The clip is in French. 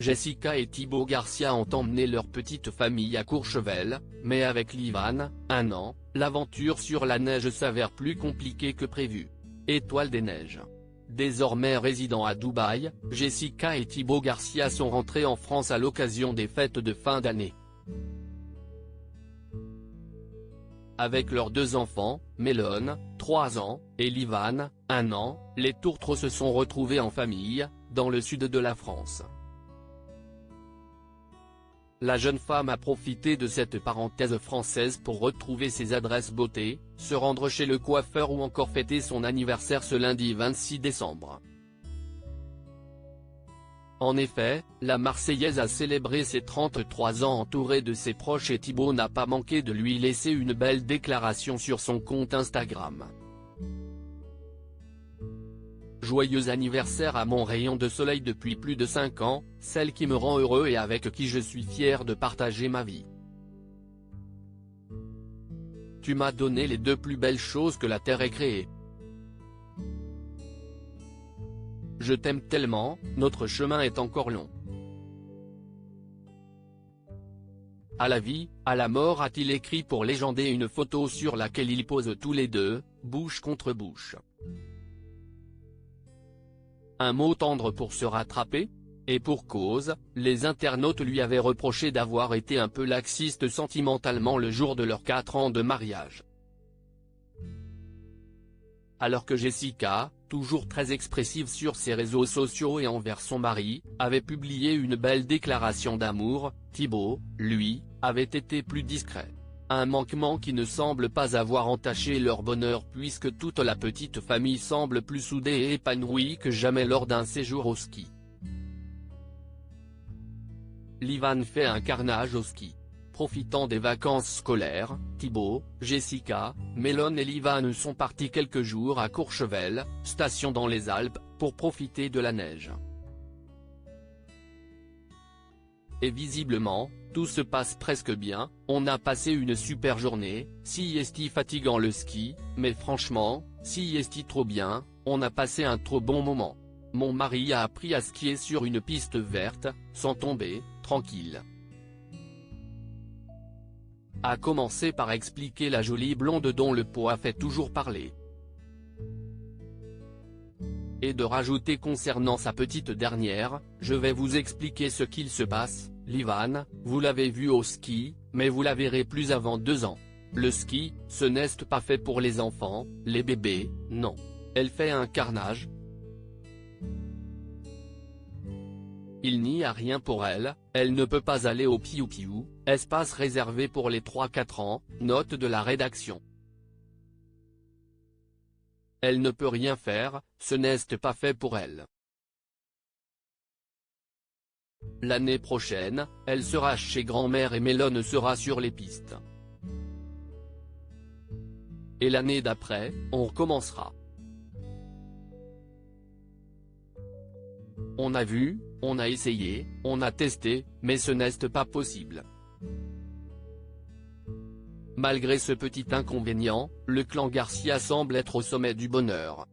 Jessica et Thibaut Garcia ont emmené leur petite famille à Courchevel, mais avec Livan, 1 an, l'aventure sur la neige s'avère plus compliquée que prévu. Étoile des neiges. Désormais résidant à Dubaï, Jessica et Thibaut Garcia sont rentrés en France à l'occasion des fêtes de fin d'année. Avec leurs 2 enfants, Mélone, 3 ans, et Livan, 1 an, les tourtereaux se sont retrouvés en famille, dans le sud de la France. La jeune femme a profité de cette parenthèse française pour retrouver ses adresses beauté, se rendre chez le coiffeur ou encore fêter son anniversaire ce lundi 26 décembre. En effet, la Marseillaise a célébré ses 33 ans entourée de ses proches et Thibaut n'a pas manqué de lui laisser une belle déclaration sur son compte Instagram. Joyeux anniversaire à mon rayon de soleil depuis plus de 5 ans, celle qui me rend heureux et avec qui je suis fier de partager ma vie. Tu m'as donné les 2 plus belles choses que la terre ait créées. Je t'aime tellement, notre chemin est encore long. À la vie, à la mort a-t-il écrit pour légender une photo sur laquelle ils posent tous les deux, bouche contre bouche. Un mot tendre pour se rattraper ? Et pour cause, les internautes lui avaient reproché d'avoir été un peu laxiste sentimentalement le jour de leurs 4 ans de mariage. Alors que Jessica, toujours très expressive sur ses réseaux sociaux et envers son mari, avait publié une belle déclaration d'amour, Thibaut, lui, avait été plus discret. Un manquement qui ne semble pas avoir entaché leur bonheur puisque toute la petite famille semble plus soudée et épanouie que jamais lors d'un séjour au ski. Livan fait un carnage au ski. Profitant des vacances scolaires, Thibaut, Jessica, Mélone et Livan sont partis quelques jours à Courchevel, station dans les Alpes, pour profiter de la neige. Et visiblement, tout se passe presque bien, on a passé une super journée, si est-il fatigant le ski, mais franchement, si est-il trop bien, on a passé un trop bon moment. Mon mari a appris à skier sur une piste verte, sans tomber, tranquille. A commencé par expliquer la jolie blonde dont le poids fait toujours parler. Et de rajouter concernant sa petite dernière, je vais vous expliquer ce qu'il se passe, Livan, vous l'avez vu au ski, mais vous la verrez plus avant 2 ans. Le ski, ce n'est pas fait pour les enfants, les bébés, non. Elle fait un carnage. Il n'y a rien pour elle, elle ne peut pas aller au piou-piou, espace réservé pour les 3-4 ans, note de la rédaction. Elle ne peut rien faire, ce n'est pas fait pour elle. L'année prochaine, elle sera chez grand-mère et Mélone sera sur les pistes. Et l'année d'après, on recommencera. On a vu, on a essayé, on a testé, mais ce n'est pas possible. Malgré ce petit inconvénient, le clan Garcia semble être au sommet du bonheur.